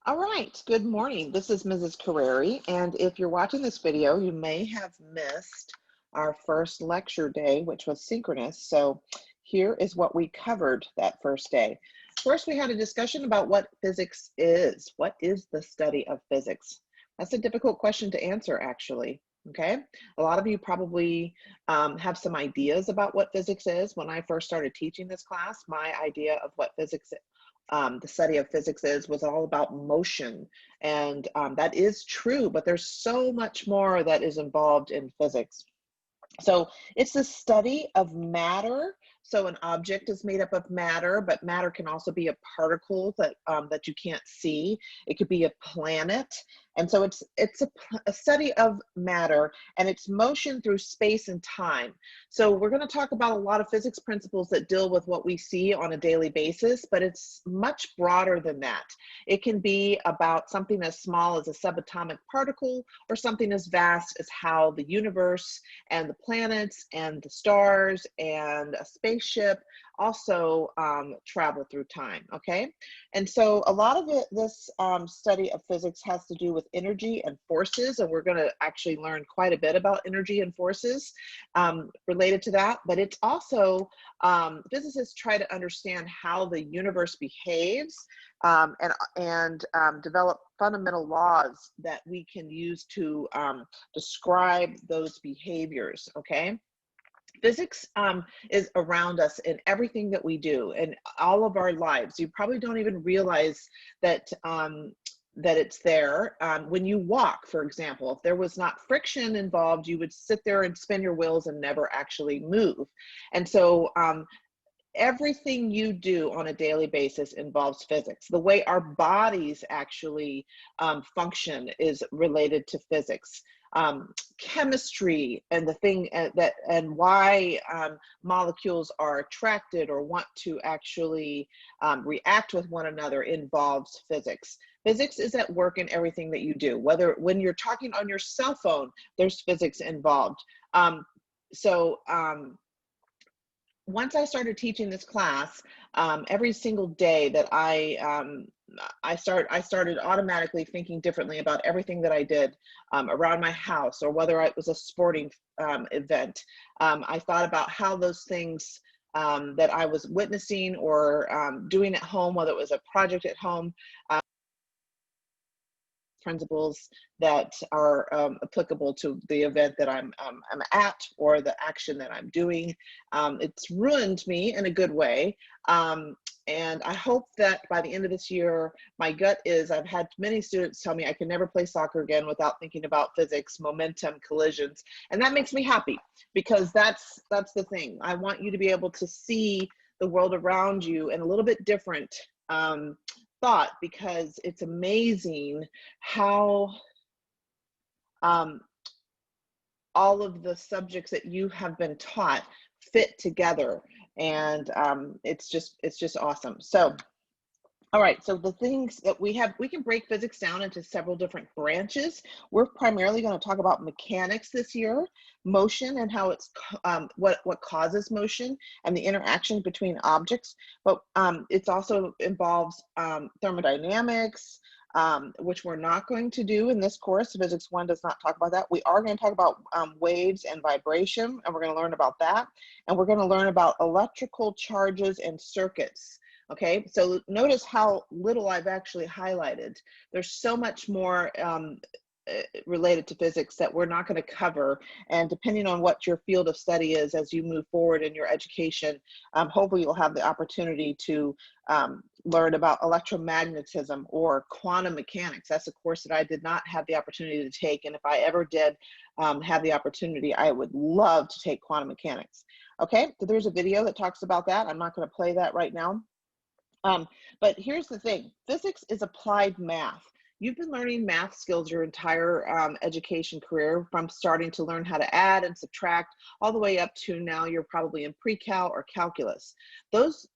All right, good morning. This is Mrs. Carreri, and if you're watching this video, you may have missed our first lecture day, which was synchronous. So here is what we covered that first day. First, we had a discussion about what physics is. What is the study of physics? That's a difficult question to answer, actually. Okay, a lot of you probably have some ideas about what physics is. When I first started teaching this class, my idea of what physics the study of physics was all about motion. And that is true, but there's so much more that is involved in physics. So it's the study of matter. So an object is made up of matter, but matter can also be a particle that you can't see. It could be a planet. And so it's a study of matter and its motion through space and time. So we're going to talk about a lot of physics principles that deal with what we see on a daily basis, but it's much broader than that. It can be about something as small as a subatomic particle or something as vast as how the universe and the planets and the stars and a spaceship also travel through time, okay? And so a lot of this study of physics has to do with energy and forces, and we're gonna actually learn quite a bit about energy and forces related to that, but it's also, physicists try to understand how the universe behaves and develop fundamental laws that we can use to describe those behaviors, okay? Physics is around us in everything that we do in all of our lives. You probably don't even realize that that it's there. When you walk, for example, if there was not friction involved, you would sit there and spin your wheels and never actually move. And so everything you do on a daily basis involves physics. The way our bodies actually function is related to physics. Chemistry and the thing that and why molecules are attracted or want to actually react with one another involves physics. Physics is at work in everything that you do. Whether when you're talking on your cell phone, there's physics involved. So once I started teaching this class, every single day that I started automatically thinking differently about everything that I did around my house, or whether it was a sporting event. I thought about how those things that I was witnessing or doing at home, whether it was a project at home, principles that are applicable to the event that I'm at or the action that I'm doing. It's ruined me in a good way. And I hope that by the end of this year, my gut is I've had many students tell me I can never play soccer again without thinking about physics, momentum, collisions. And that makes me happy because that's the thing. I want you to be able to see the world around you in a little bit different thought, because it's amazing how all of the subjects that you have been taught fit together, and it's just awesome. So all right, so the things that we can break physics down into several different branches. We're primarily going to talk about mechanics this year, motion and how it's what causes motion and the interaction between objects. But it also involves thermodynamics, which we're not going to do in this course. Physics 1 does not talk about that. We are going to talk about waves and vibration, and we're going to learn about that. And we're going to learn about electrical charges and circuits. Okay, so notice how little I've actually highlighted. There's so much more related to physics that we're not going to cover, and depending on what your field of study is as you move forward in your education, hopefully you'll have the opportunity to learn about electromagnetism or quantum mechanics. That's a course that I did not have the opportunity to take, and if I ever did have the opportunity, I would love to take quantum mechanics. Okay, so there's a video that talks about that. I'm not going to play that right now. But here's the thing, physics is applied math. You've been learning math skills your entire education career, from starting to learn how to add and subtract all the way up to now you're probably in pre-cal or calculus. Those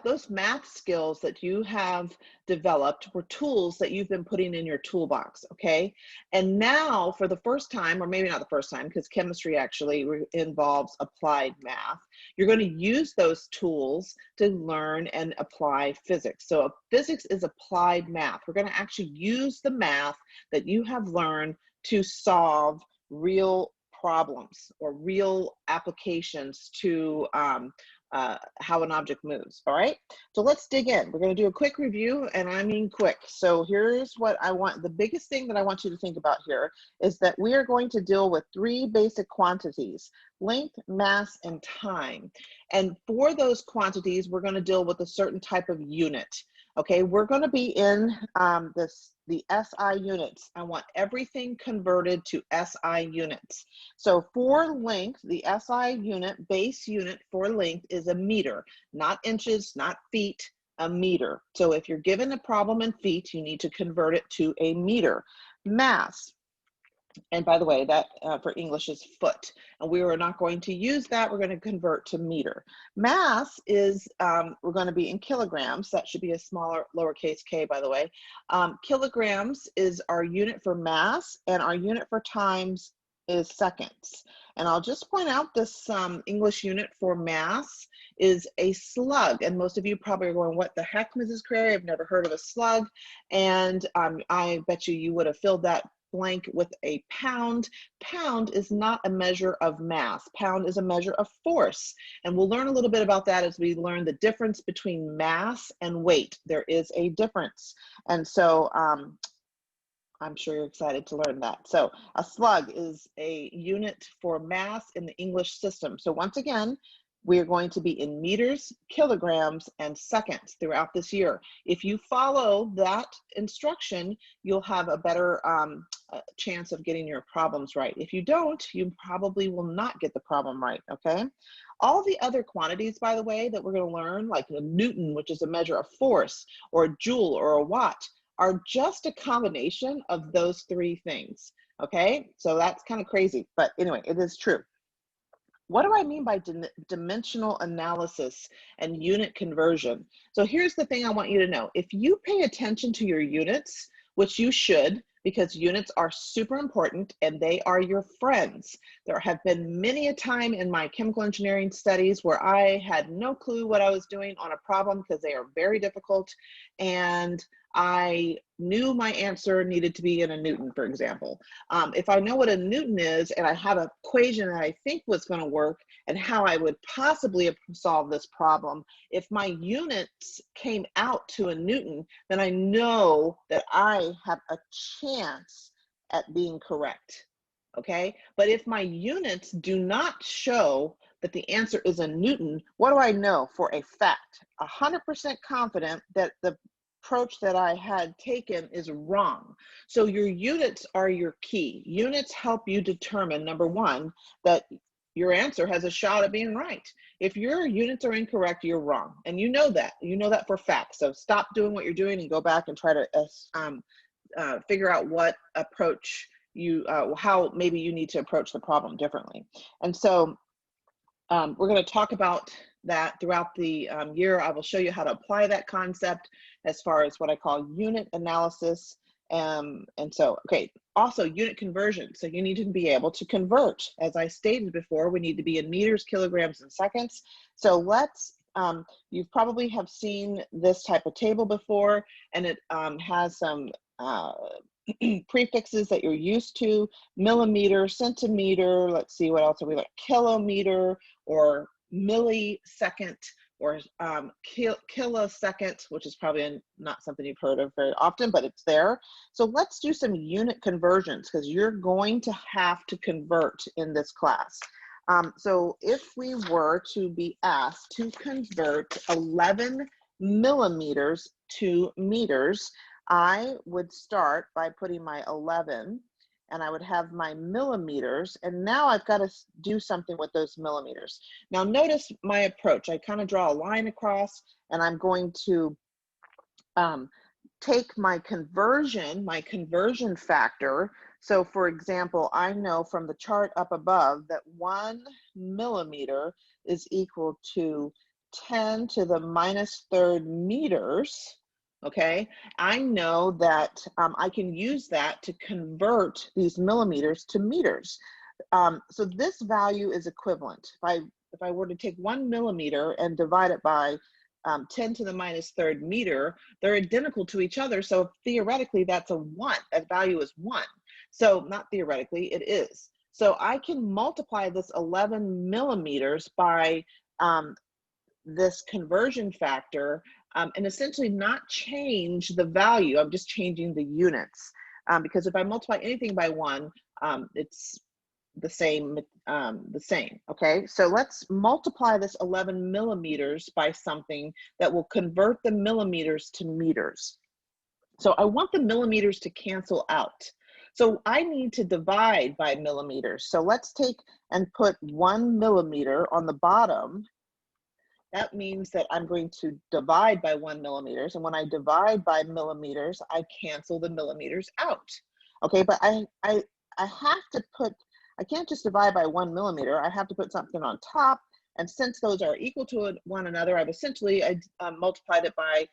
those math skills that you have developed were tools that you've been putting in your toolbox, okay? And now for the first time, or maybe not the first time, because chemistry actually involves applied math, you're going to use those tools to learn and apply physics. So physics is applied math. We're going to actually use the math that you have learned to solve real problems or real applications to how an object moves. All right, so let's dig in. We're going to do a quick review, and I mean quick. So here's what I want. The biggest thing that I want you to think about here is that we are going to deal with three basic quantities: length, mass, and time. And for those quantities, we're going to deal with a certain type of unit. Okay, we're going to be in the SI units. I want everything converted to SI units. So for length, the SI unit, base unit for length is a meter, not inches, not feet, a meter. So if you're given a problem in feet, you need to convert it to a meter. Mass. And by the way, that for English is foot. And we are not going to use that. We're going to convert to meter. Mass is, we're going to be in kilograms. That should be a smaller lowercase k, by the way. Kilograms is our unit for mass, and our unit for times is seconds. And I'll just point out this English unit for mass is a slug. And most of you probably are going, what the heck, Mrs. Crary? I've never heard of a slug. And I bet you would have filled that blank with a pound. Pound is not a measure of mass. Pound is a measure of force. And we'll learn a little bit about that as we learn the difference between mass and weight. There is a difference. And so I'm sure you're excited to learn that. So a slug is a unit for mass in the English system. So once again, we are going to be in meters, kilograms, and seconds throughout this year. If you follow that instruction, you'll have a better chance of getting your problems right. If you don't, you probably will not get the problem right, okay? All the other quantities, by the way, that we're going to learn, like a Newton, which is a measure of force, or a joule, or a watt, are just a combination of those three things, okay? So that's kind of crazy, but anyway, it is true. What do I mean by dimensional analysis and unit conversion? So here's the thing I want you to know. If you pay attention to your units, which you should, because units are super important and they are your friends. There have been many a time in my chemical engineering studies where I had no clue what I was doing on a problem because they are very difficult, and I knew my answer needed to be in a Newton, for example. If I know what a Newton is and I have an equation that I think was going to work and how I would possibly solve this problem, if my units came out to a Newton, then I know that I have a chance at being correct, okay? But if my units do not show that the answer is a Newton, what do I know for a fact? 100% confident that the approach that I had taken is wrong. So your units are your key. Units help you determine, number one, that your answer has a shot at being right. If your units are incorrect, you're wrong. And you know that. You know that for fact. So stop doing what you're doing and go back and try to figure out what approach you, how maybe you need to approach the problem differently. And so we're going to talk about that throughout the year. I will show you how to apply that concept as far as what I call unit analysis. And so, okay, also unit conversion. So you need to be able to convert. As I stated before, we need to be in meters, kilograms, and seconds. So let's, you probably have seen this type of table before, and it has some prefixes that you're used to: millimeter, centimeter, let's see, what else are we like, kilometer, or millisecond, or kilosecond, which is probably not something you've heard of very often, but it's there. So let's do some unit conversions, because you're going to have to convert in this class. So if we were to be asked to convert 11 millimeters to meters, I would start by putting my 11, and I would have my millimeters, and now I've got to do something with those millimeters. Now notice my approach. I kind of draw a line across, and I'm going to take my conversion factor. So for example, I know from the chart up above that 1 millimeter is equal to 10 to the minus third meters, okay, I know that I can use that to convert these millimeters to meters. So this value is equivalent. If I were to take 1 millimeter and divide it by 10 to the minus third meter, they're identical to each other. So theoretically, that's a 1. That value is 1. So not theoretically, it is. So I can multiply this 11 millimeters by this conversion factor and essentially not change the value. I'm just changing the units because if I multiply anything by 1, it's the same, okay? So let's multiply this 11 millimeters by something that will convert the millimeters to meters. So I want the millimeters to cancel out. So I need to divide by millimeters. So let's take and put 1 millimeter on the bottom. That means that I'm going to divide by 1 millimeters. And when I divide by millimeters, I cancel the millimeters out. Okay, but I have to put, I can't just divide by 1 millimeter. I have to put something on top. And since those are equal to one another, I've essentially multiplied it by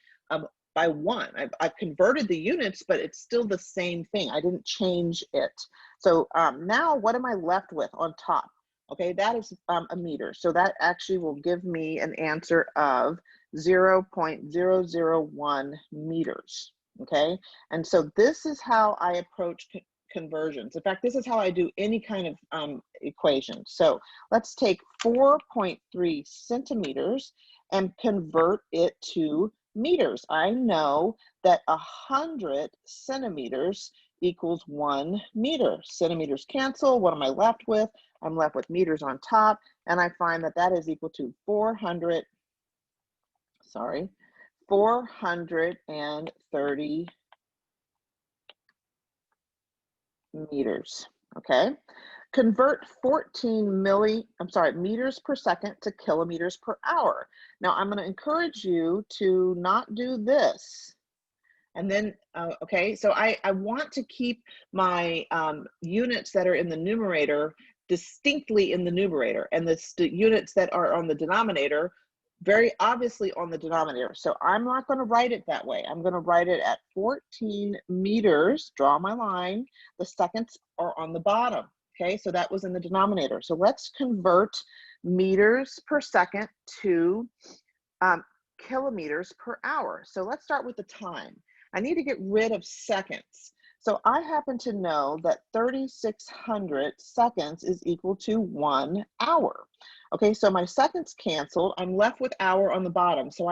1. I've converted the units, but it's still the same thing. I didn't change it. So now what am I left with on top? Okay, that is a meter. So that actually will give me an answer of 0.001 meters. Okay, and so this is how I approach conversions. In fact, this is how I do any kind of equation. So let's take 4.3 centimeters and convert it to meters. I know that 100 centimeters equals 1 meter. Centimeters cancel. What am I left with? I'm left with meters on top, and I find that that is equal to 430 meters, okay? Convert 14 meters per second to kilometers per hour. Now I'm gonna encourage you to not do this. And then, okay, so I want to keep my units that are in the numerator distinctly in the numerator, and the units that are on the denominator very obviously on the denominator. So I'm not going to write it that way. I'm going to write it at 14 meters, draw my line. The seconds are on the bottom. Okay, so that was in the denominator. So let's convert meters per second to kilometers per hour. So let's start with the time. I need to get rid of seconds. So I happen to know that 3,600 seconds is equal to 1 hour. Okay, so my seconds canceled. I'm left with hour on the bottom. So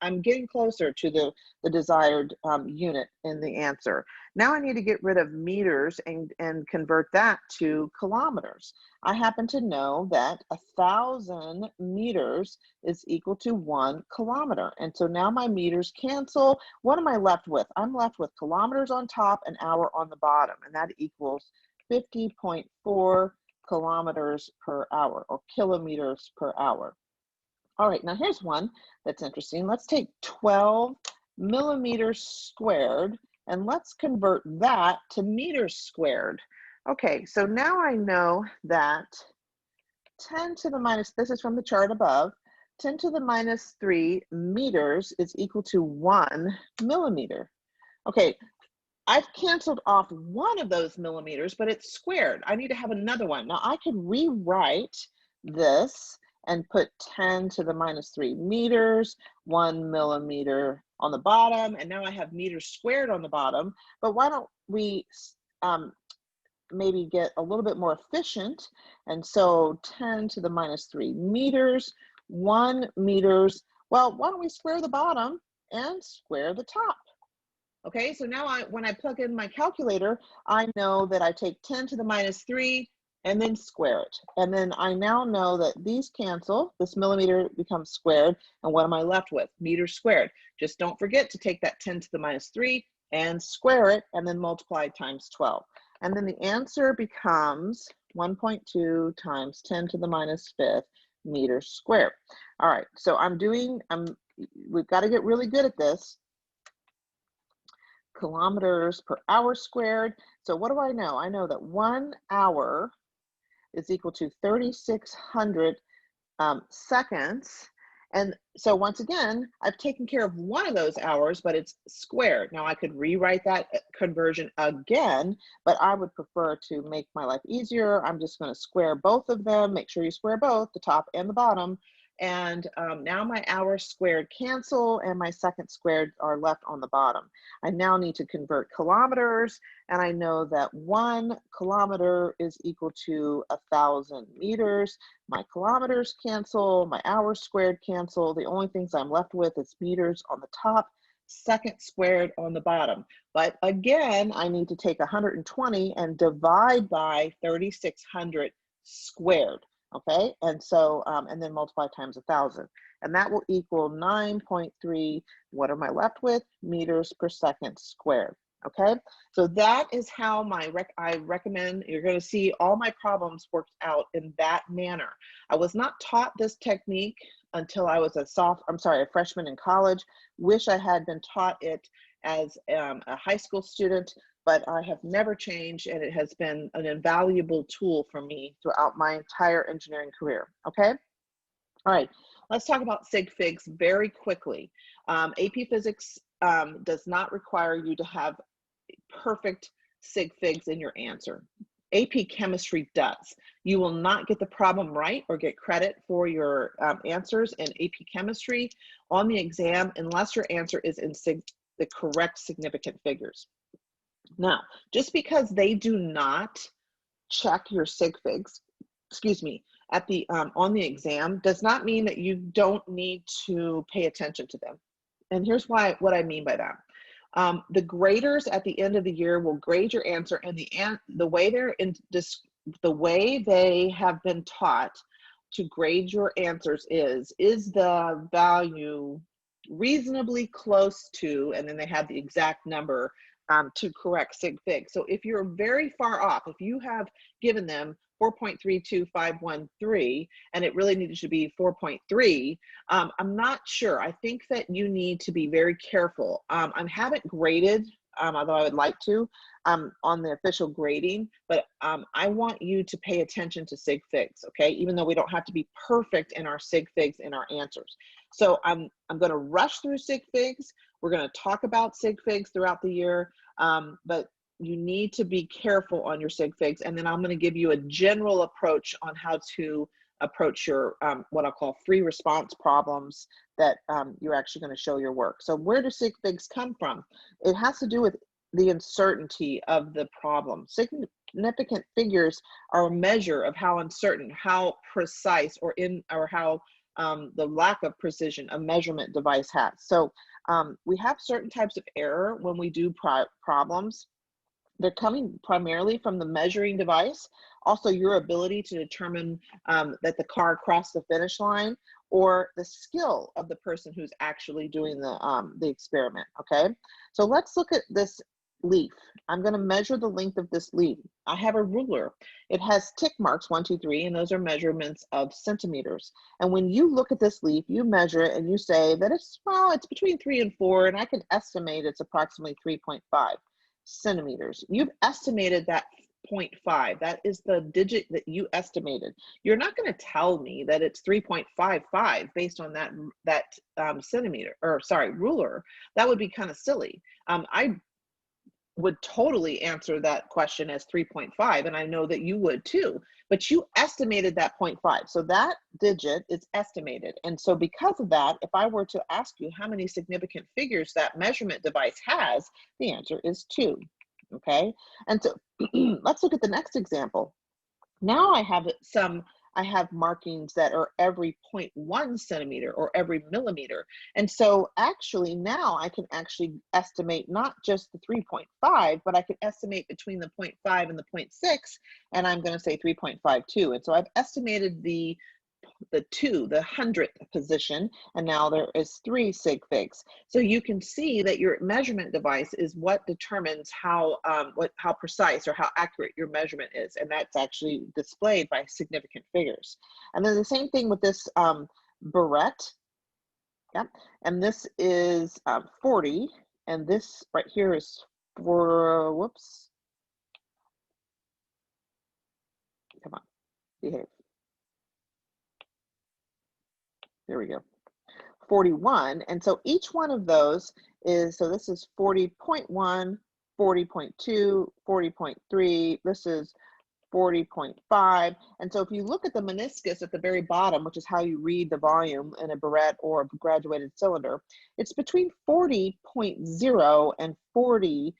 I'm getting closer to the desired unit in the answer. Now I need to get rid of meters and convert that to kilometers. I happen to know that 1,000 meters is equal to 1 kilometer. And so now my meters cancel. What am I left with? I'm left with kilometers on top and hour on the bottom, and that equals 50.4 kilometers per hour, or kilometers per hour. All right, now here's one that's interesting. Let's take 12 millimeters squared and let's convert that to meters squared. Okay, so now I know that 10 to the minus, this is from the chart above, 10 to the minus 3 meters is equal to 1 millimeter. Okay, I've canceled off one of those millimeters, but it's squared. I need to have another one. Now I could rewrite this and put 10 to the minus 3 meters, 1 millimeter on the bottom, and now I have meters squared on the bottom. But why don't we maybe get a little bit more efficient? And so 10 to the minus 3 meters, 1 meters. Well, why don't we square the bottom and square the top? Okay, so now when I plug in my calculator, I know that I take 10 to the minus 3 and then square it. And then I now know that these cancel, this millimeter becomes squared, and what am I left with? Meters squared. Just don't forget to take that 10 to the minus 3 and square it, and then multiply times 12. And then the answer becomes 1.2 times 10 to the minus 5th meters squared. All right, so we've got to get really good at this. Kilometers per hour squared. So what do I know? I know that 1 hour is equal to 3,600 seconds, And so once again, I've taken care of one of those hours, but it's squared. Now I could rewrite that conversion again, but I would prefer to make my life easier. I'm just going to square both of them. Make sure you square both, the top and the bottom. And now my hours squared cancel and my seconds squared are left on the bottom. I now need to convert kilometers, and I know that 1 kilometer is equal to 1,000 meters. My kilometers cancel, my hours squared cancel. The only things I'm left with is meters on the top, seconds squared on the bottom. But again, I need to take 120 and divide by 3,600 squared. Okay, and so, and then multiply times 1,000. And that will equal 9.3, what am I left with? Meters per second squared. Okay, so that is how I recommend, you're going to see all my problems worked out in that manner. I was not taught this technique until I was a freshman in college. Wish I had been taught it as a high school student, but I have never changed, and it has been an invaluable tool for me throughout my entire engineering career. Okay, all right, let's talk about sig figs very quickly. AP Physics does not require you to have perfect sig figs in your answer. AP Chemistry does. You will not get the problem right or get credit for your answers in AP Chemistry on the exam unless your answer is in the correct significant figures. Now, just because they do not check your sig figs, excuse me, at the on the exam does not mean that you don't need to pay attention to them. And here's what I mean by that. The graders at the end of the year will grade your answer, and the way they have been taught to grade your answers is the value reasonably close to, and then they have the exact number to correct sig fig. So if you're very far off, if you have given them 4.32513 and it really needed to be 4.3, I'm not sure. I think that you need to be very careful. I haven't graded, although I would like to, on the official grading, but I want you to pay attention to sig figs, okay? Even though we don't have to be perfect in our sig figs in our answers. So I'm going to rush through sig figs. We're going to talk about sig figs throughout the year, but you need to be careful on your sig figs. And then I'm going to give you a general approach on how to approach your what I'll call free response problems that you're actually going to show your work. So where do sig figs come from? It has to do with the uncertainty of the problem. Significant figures are a measure of how uncertain, how precise, or how the lack of precision a measurement device has. So we have certain types of error when we do problems. They're coming primarily from the measuring device, also your ability to determine that the car crossed the finish line, or the skill of the person who's actually doing the experiment, okay? So let's look at this leaf. I'm going to measure the length of this leaf. I have a ruler. It has tick marks 1, 2, 3, and those are measurements of centimeters. And when you look at this leaf, you measure it and you say that it's between 3 and 4, and I can estimate it's approximately 3.5 centimeters. You've estimated that 0.5. That is the digit that you estimated. You're not going to tell me that it's 3.55 based on that ruler. That would be kind of silly. I would totally answer that question as 3.5, and I know that you would too, but you estimated that 0.5. So that digit is estimated. And so because of that, if I were to ask you how many significant figures that measurement device has, the answer is 2, okay? And so let's look at the next example. Now I have markings that are every 0.1 centimeter or every millimeter. And so actually now I can actually estimate not just the 3.5, but I can estimate between the 0.5 and the 0.6, and I'm going to say 3.52. And so I've estimated the 2, the 100th position, and now there is 3 sig figs. So you can see that your measurement device is what determines how precise or how accurate your measurement is, and that's actually displayed by significant figures. And then the same thing with this barrette. Yep, and this is 40, and this right here is for, whoops, come on, behave. There we go. 41. And so each one of those is, so this is 40.1, 40.2, 40.3, this is 40.5. And so if you look at the meniscus at the very bottom, which is how you read the volume in a barrette or a graduated cylinder, it's between 40.0 and 40.1.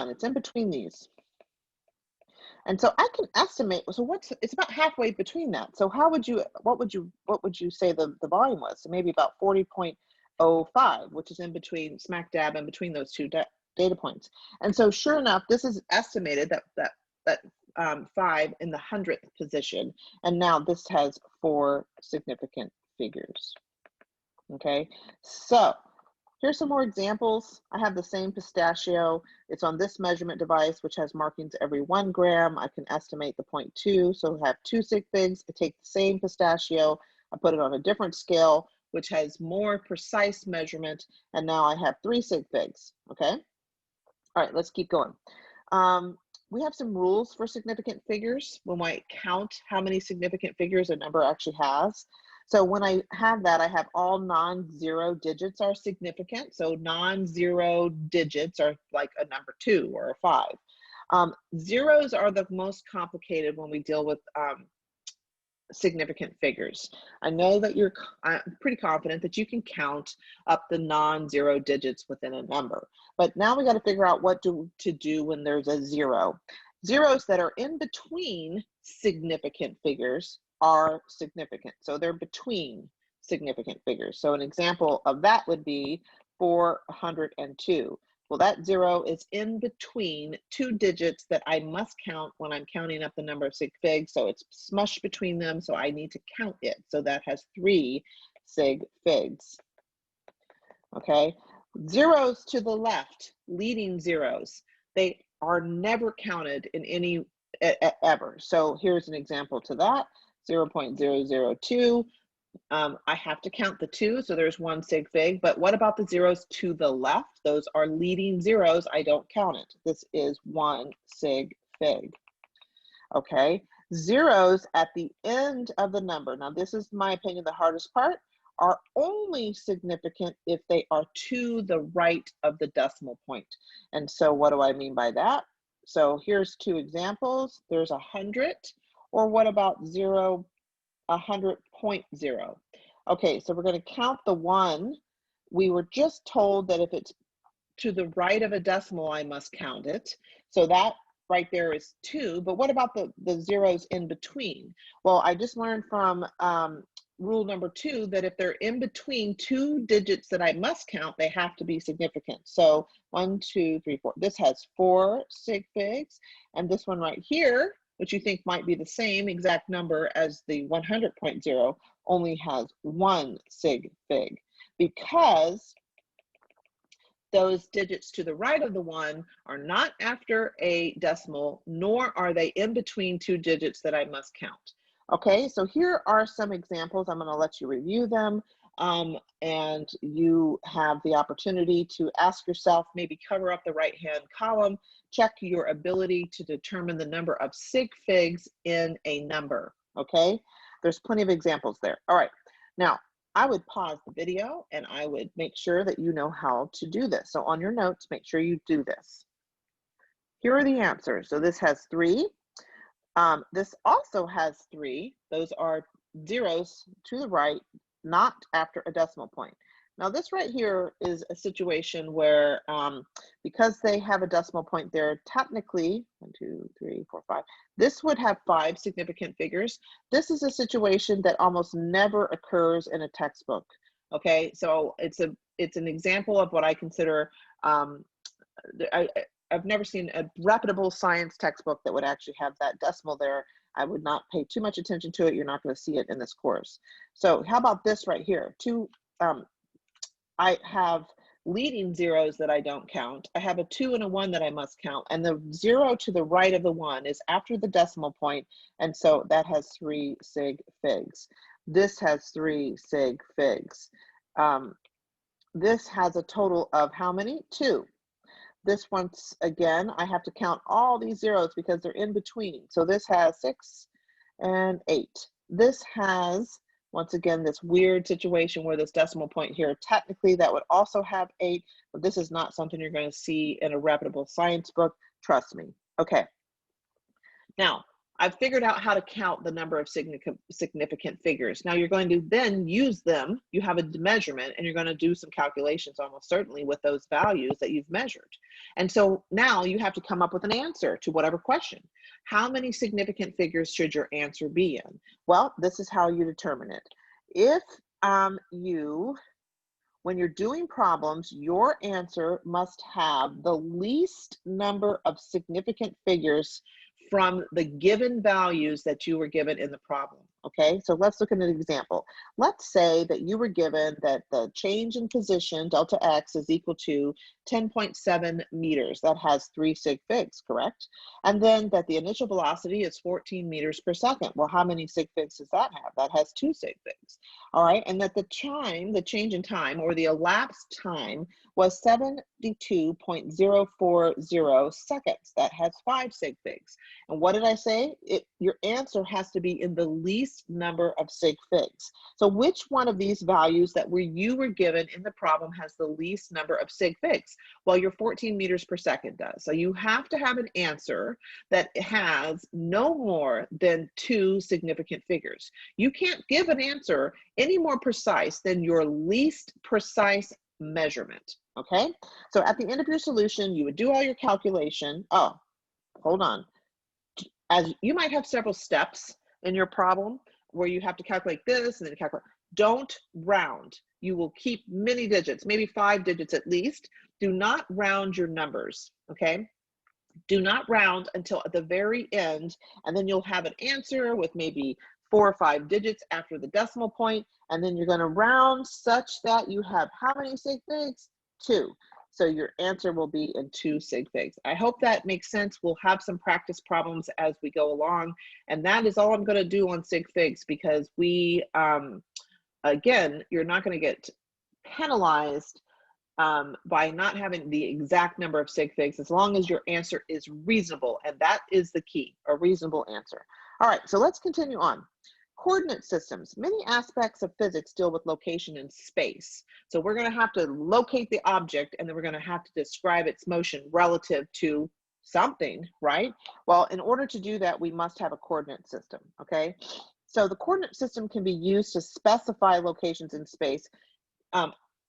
It's in between these. And so I can estimate, so it's about halfway between that. So what would you say the volume was? So maybe about 40.05, which is in between, smack dab in between those two data points. And so sure enough, this is estimated that 5 in the 100th position. And now this has 4 significant figures. Okay, so here's some more examples. I have the same pistachio. It's on this measurement device, which has markings every 1 gram. I can estimate the 0.2, so I have 2 sig figs. I take the same pistachio, I put it on a different scale, which has more precise measurement, and now I have 3 sig figs, okay? All right, let's keep going. We have some rules for significant figures when I count how many significant figures a number actually has. So when I have that, I have all non-zero digits are significant. So non-zero digits are like a number 2 or a 5. Zeros are the most complicated when we deal with significant figures. I know that I'm pretty confident that you can count up the non-zero digits within a number, but now we got to figure out what to do when there's a 0. Zeros that are in between significant figures are significant. So they're between significant figures. So an example of that would be 402. Well, that 0 is in between 2 digits that I must count when I'm counting up the number of sig figs. So it's smushed between them, so I need to count it. So that has 3 sig figs. Okay, zeros to the left, leading zeros, they are never counted in any ever. So here's an example to that, 0.002. I have to count the 2, so there's 1 sig fig, but what about the zeros to the left? Those are leading zeros, I don't count it. This is 1 sig fig. Okay, zeros at the end of the number. Now this is, in my opinion, the hardest part, are only significant if they are to the right of the decimal point. And so what do I mean by that? So here's 2 examples. There's 100, or what about 100.0? Okay, so we're going to count the 1. We were just told that if it's to the right of a decimal, I must count it. So that right there is 2, but what about the zeros in between? Well, I just learned from rule number 2 that if they're in between 2 digits that I must count, they have to be significant. So 1, 2, 3, 4. This has 4 sig figs, and this one right here, which you think might be the same exact number as the 100.0, only has 1 sig fig, because those digits to the right of the 1 are not after a decimal, nor are they in between 2 digits that I must count. Okay, so here are some examples. I'm going to let you review them, and you have the opportunity to ask yourself, maybe cover up the right-hand column, check your ability to determine the number of sig figs in a number. Okay, there's plenty of examples there. All right, now I would pause the video and I would make sure that you know how to do this. So on your notes, make sure you do this. Here are the answers. So this has 3. This also has 3. Those are zeros to the right, not after a decimal point. Now this right here is a situation where because they have a decimal point there, technically 1, 2, 3, 4, 5, this would have 5 significant figures. This is a situation that almost never occurs in a textbook. Okay, so it's an example of what I consider I've never seen a reputable science textbook that would actually have that decimal there. I would not pay too much attention to it. You're not going to see it in this course. So how about this right here? I have leading zeros that I don't count. I have a 2 and a 1 that I must count. And the 0 to the right of the 1 is after the decimal point. And so that has 3 sig figs. This has 3 sig figs. This has a total of how many? 2. This once again, I have to count all these zeros because they're in between. So this has 6 and 8. This has Once again, this weird situation where this decimal point here, technically that would also have 8, but this is not something you're going to see in a reputable science book. Trust me. Okay. Now, I've figured out how to count the number of significant figures. Now you're going to then use them. You have a measurement and you're going to do some calculations almost certainly with those values that you've measured. And so now you have to come up with an answer to whatever question. How many significant figures should your answer be in? Well, this is how you determine it. If when you're doing problems, your answer must have the least number of significant figures from the given values that you were given in the problem. Okay, so let's look at an example. Let's say that you were given that the change in position, delta x, is equal to 10.7 meters. That has 3 sig figs, correct? And then that the initial velocity is 14 meters per second. Well, how many sig figs does that have? That has 2 sig figs. All right, and that the change in time, or the elapsed time, was 72.040 seconds. That has 5 sig figs. And what did I say? Your answer has to be in the least number of sig figs. So which one of these values that you were given in the problem has the least number of sig figs? Well, your 14 meters per second does. So you have to have an answer that has no more than 2 significant figures. You can't give an answer any more precise than your least precise measurement. Okay, so at the end of your solution, you would do all your calculation. Oh, hold on. As you might have several steps in your problem where you have to calculate this and then calculate. Don't round. You will keep many digits, maybe 5 digits at least. Do not round your numbers, okay? Do not round until at the very end, and then you'll have an answer with maybe 4 or 5 digits after the decimal point, and then you're going to round such that you have how many sig figs? 2. So your answer will be in 2 sig figs. I hope that makes sense. We'll have some practice problems as we go along, and that is all I'm going to do on sig figs, because we, again, you're not going to get penalized by not having the exact number of sig figs, as long as your answer is reasonable, and that is the key, a reasonable answer. All right, so let's continue on. Coordinate systems. Many aspects of physics deal with location and space. So we're going to have to locate the object, and then we're going to have to describe its motion relative to something, right? Well, in order to do that, we must have a coordinate system, okay? So the coordinate system can be used to specify locations in space.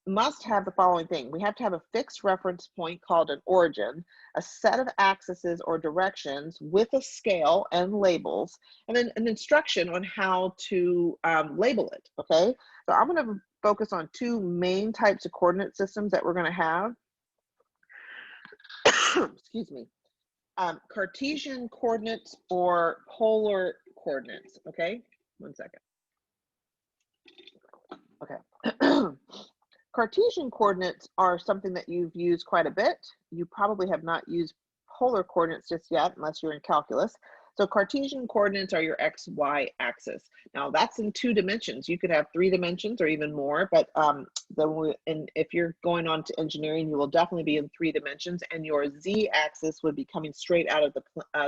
Must have the following thing. We have to have a fixed reference point called an origin, a set of axes or directions with a scale and labels, and then an instruction on how to label it, okay? So I'm going to focus on 2 main types of coordinate systems that we're going to have. Excuse me. Cartesian coordinates or polar coordinates, okay? One second. Okay. Cartesian coordinates are something that you've used quite a bit. You probably have not used polar coordinates just yet, unless you're in calculus. So Cartesian coordinates are your x, y axis. Now that's in 2 dimensions. You could have 3 dimensions or even more, but if you're going on to engineering, you will definitely be in 3 dimensions, and your z axis would be coming straight out of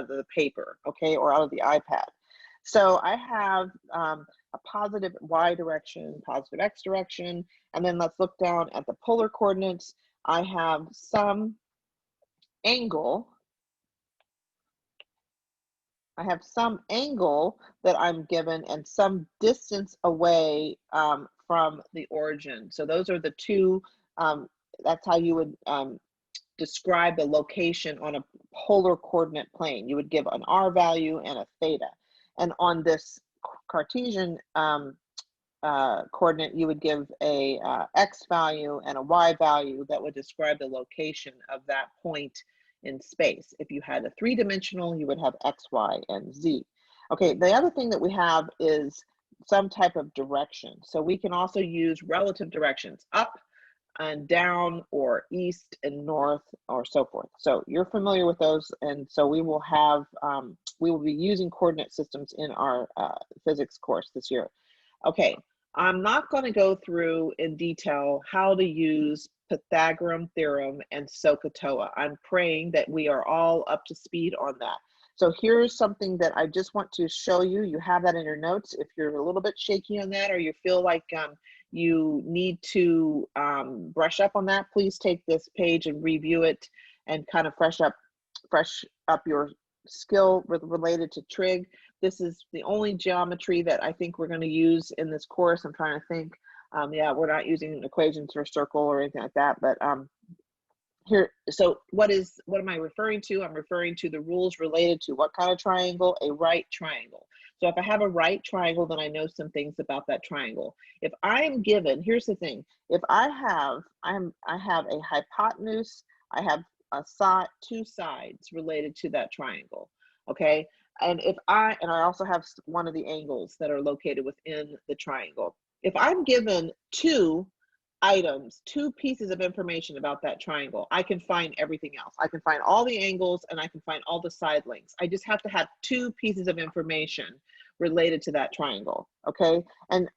the paper, okay, or out of the iPad. So I have a positive y direction, positive x direction, and then let's look down at the polar coordinates. I have some angle. I have some angle that I'm given and some distance away from the origin. So those are the 2, that's how you would describe the location on a polar coordinate plane. You would give an r value and a theta. And on this Cartesian coordinate, you would give a x value and a y value that would describe the location of that point in space. If you had a 3-dimensional, you would have x, y, and z. Okay, the other thing that we have is some type of direction. So we can also use relative directions, up and down, or east and north, or so forth. So you're familiar with those, and so we will have we will be using coordinate systems in our physics course this year. Okay, I'm not going to go through in detail how to use Pythagorean theorem and SOHCAHTOA. I'm praying that we are all up to speed on that. So here's something that I just want to show you. You have that in your notes. If you're a little bit shaky on that, or you feel like you need to brush up on that, please take this page and review it and kind of fresh up your skill related to trig. This is the only geometry that I think we're going to use in this course. I'm trying to think. Yeah, we're not using equations for circle or anything like that, but here, so what am I referring to? I'm referring to the rules related to what kind of triangle? A right triangle. So if I have a right triangle, then I know some things about that triangle. If I'm given, here's the thing, if I have a hypotenuse, I have two sides related to that triangle, okay? And I also have one of the angles that are located within the triangle. If I'm given two items, two pieces of information about that triangle, I can find everything else. I can find all the angles and I can find all the side lengths. I just have to have two pieces of information related to that triangle, okay? And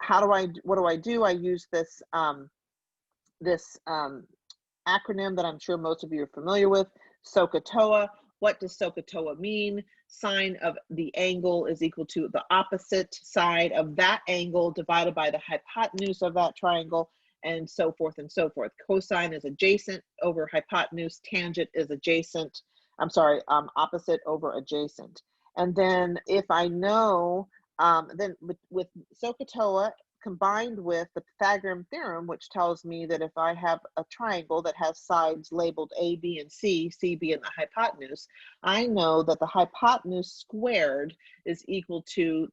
what do I do? I use this acronym that I'm sure most of you are familiar with, SOHCAHTOA. What does SOHCAHTOA mean? Sine of the angle is equal to the opposite side of that angle divided by the hypotenuse of that triangle, and so forth and so forth. Cosine is adjacent over hypotenuse, tangent is adjacent, opposite over adjacent. And then if I know, then with SOHCAHTOA combined with the Pythagorean theorem, which tells me that if I have a triangle that has sides labeled A, B, and C, C being the hypotenuse, I know that the hypotenuse squared is equal to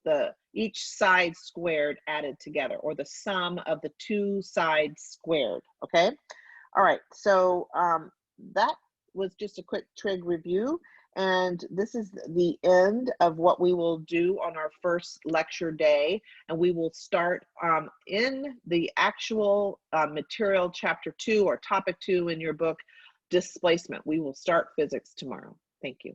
each side squared added together, or the sum of the two sides squared, okay? All right, so that was just a quick trig review. And this is the end of what we will do on our first lecture day. And we will start in the actual material, chapter 2 or topic 2 in your book, displacement. We will start physics tomorrow. Thank you.